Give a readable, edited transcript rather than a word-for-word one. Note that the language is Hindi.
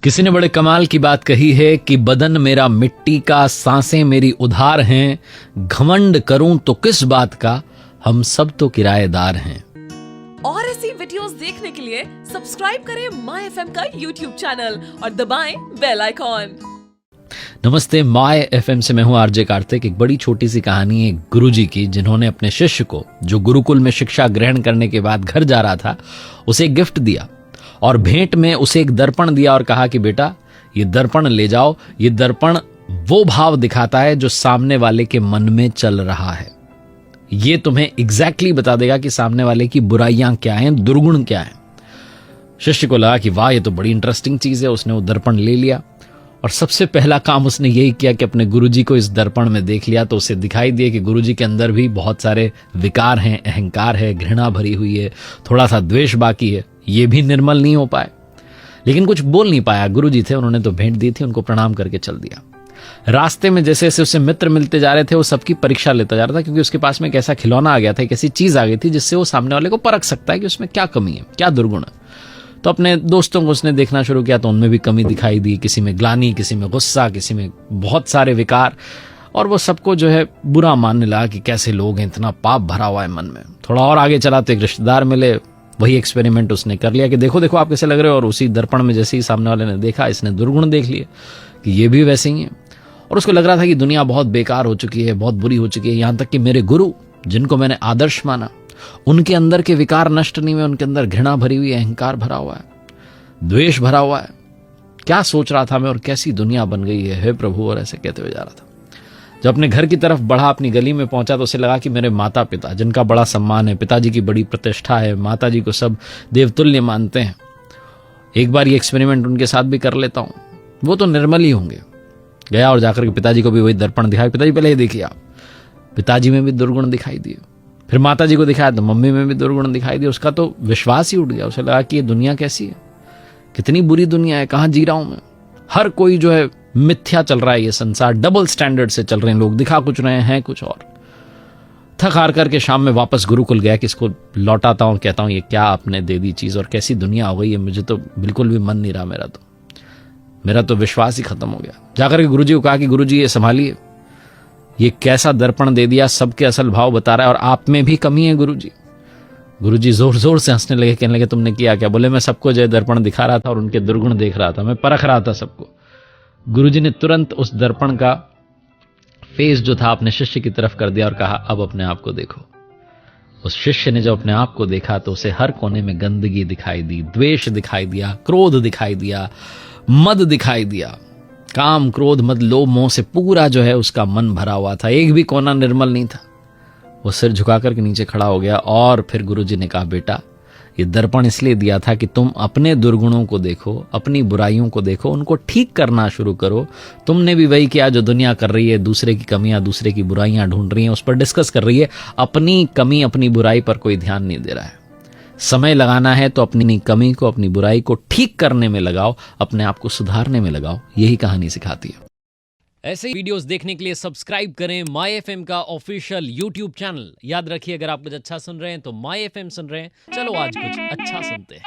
किसी ने बड़े कमाल की बात कही है कि बदन मेरा मिट्टी का, सांसें मेरी उधार हैं, घमंड करूं तो किस बात का, हम सब तो किराएदार हैं। और ऐसी वीडियोस देखने के लिए सब्सक्राइब करें माय एफएम का यूट्यूब चैनल और दबाएं बेल आइकॉन। नमस्ते, माय एफएम से मैं हूं आरजे कार्तिक। एक बड़ी छोटी सी कहानी है गुरुजी की, जिन्होंने अपने शिष्य को, जो गुरुकुल में शिक्षा ग्रहण करने के बाद घर जा रहा था, उसे एक गिफ्ट दिया और भेंट में उसे एक दर्पण दिया और कहा कि बेटा ये दर्पण ले जाओ। ये दर्पण वो भाव दिखाता है जो सामने वाले के मन में चल रहा है। ये तुम्हें एग्जैक्टली बता देगा कि सामने वाले की बुराइयां क्या हैं, दुर्गुण क्या हैं। शिष्य को लगा कि वाह, ये तो बड़ी इंटरेस्टिंग चीज है। उसने वो दर्पण ले लिया और सबसे पहला काम उसने यही किया कि अपने गुरुजी को इस दर्पण में देख लिया तो उसे दिखाई दिया कि गुरुजी के अंदर भी बहुत सारे विकार हैं, अहंकार है, घृणा भरी हुई है, थोड़ा सा द्वेष बाकी है। ये भी निर्मल नहीं हो पाए, लेकिन कुछ बोल नहीं पाया। गुरुजी थे, उन्होंने तो भेंट दी थी, उनको प्रणाम करके चल दिया। रास्ते में जैसे जैसे उसे मित्र मिलते जा रहे थे, वो सबकी परीक्षा लेता जा रहा था, क्योंकि उसके पास में एक ऐसा खिलौना आ गया था, एक ऐसी चीज आ गई थी जिससे वो सामने वाले को परख सकता है कि उसमें क्या कमी है, क्या दुर्गुण है। तो अपने दोस्तों को उसने देखना शुरू किया तो उनमें भी कमी दिखाई दी, किसी में ग्लानि, किसी में गुस्सा, किसी में बहुत सारे विकार, और वो सबको जो है बुरा मानने लगा कि कैसे लोग हैं, इतना पाप भरा हुआ है मन में। थोड़ा और आगे चला तो एक रिश्तेदार मिले, वही एक्सपेरिमेंट उसने कर लिया कि देखो देखो आप कैसे लग रहे हो, और उसी दर्पण में जैसे ही सामने वाले ने देखा, इसने दुर्गुण देख लिए कि ये भी वैसे ही है। और उसको लग रहा था कि दुनिया बहुत बेकार हो चुकी है, बहुत बुरी हो चुकी है, यहां तक कि मेरे गुरु, जिनको मैंने आदर्श माना, उनके अंदर के विकार नष्ट नहीं हुए, उनके अंदर घृणा भरी हुई है, अहंकार भरा हुआ है, द्वेष भरा हुआ है। क्या सोच रहा था मैं, और कैसी दुनिया बन गई है, हे प्रभु। और ऐसे कहते हुए जा रहा था। जब अपने घर की तरफ बढ़ा, अपनी गली में पहुंचा, तो उसे लगा कि मेरे माता पिता, जिनका बड़ा सम्मान है, पिताजी की बड़ी प्रतिष्ठा है, माताजी को सब देवतुल्य मानते हैं, एक बार ये एक्सपेरिमेंट उनके साथ भी कर लेता हूं, वो तो निर्मल ही होंगे। गया और जाकर के पिताजी को भी वही दर्पण दिखाया। पिताजी पहले ये देखिए आप, पिताजी में भी दुर्गुण दिखाई दिए। फिर माताजी को दिखाया तो मम्मी में भी दुर्गुण दिखाई दिए। उसका तो विश्वास ही उठ गया। उसे लगा कि ये दुनिया कैसी है, कितनी बुरी दुनिया है, कहां जी रहा हूं मैं। हर कोई जो है मिथ्या चल रहा है, ये संसार डबल स्टैंडर्ड से चल रहे हैं, लोग दिखा कुछ रहे हैं कुछ और। थक हार करके शाम में वापस गुरुकुल गया कि इसको लौटाता हूं, कहता हूं ये क्या आपने दे दी चीज, और कैसी दुनिया हो गई है, मुझे तो बिल्कुल भी मन नहीं रहा, मेरा तो विश्वास ही खत्म हो गया। जाकर के गुरुजी को कहा कि गुरुजी ये संभालिए, ये कैसा दर्पण दे दिया, सबके असल भाव बता रहा है, और आप में भी कमी है गुरुजी। गुरुजी जोर जोर से हंसने लगे, कहने लगे तुमने किया क्या? बोले मैं सबको जो दर्पण दिखा रहा था और उनके दुर्गुण देख रहा था, मैं परख रहा था सबको। गुरुजी ने तुरंत उस दर्पण का फेस जो था अपने शिष्य की तरफ कर दिया और कहा अब अपने आप को देखो। उस शिष्य ने जब अपने आप को देखा तो उसे हर कोने में गंदगी दिखाई दी, द्वेष दिखाई दिया, क्रोध दिखाई दिया, मद दिखाई दिया। काम, क्रोध, मद, लोभ, मोह से पूरा जो है उसका मन भरा हुआ था, एक भी कोना निर्मल नहीं था। वो सिर झुकाकर के नीचे खड़ा हो गया और फिर गुरुजी ने कहा बेटा, ये दर्पण इसलिए दिया था कि तुम अपने दुर्गुणों को देखो, अपनी बुराइयों को देखो, उनको ठीक करना शुरू करो। तुमने भी वही किया जो दुनिया कर रही है, दूसरे की कमियां, दूसरे की बुराइयां ढूंढ रही है, उस पर डिस्कस कर रही है। अपनी कमी, अपनी बुराई पर कोई ध्यान नहीं दे रहा है। समय लगाना है तो अपनी कमी को, अपनी बुराई को ठीक करने में लगाओ, अपने आप को सुधारने में लगाओ। यही कहानी सिखाती है। ऐसे ही वीडियोस देखने के लिए सब्सक्राइब करें माय एफएम का ऑफिशियल यूट्यूब चैनल। याद रखिए, अगर आप कुछ अच्छा सुन रहे हैं तो माय एफएम सुन रहे हैं। चलो आज कुछ अच्छा सुनते हैं।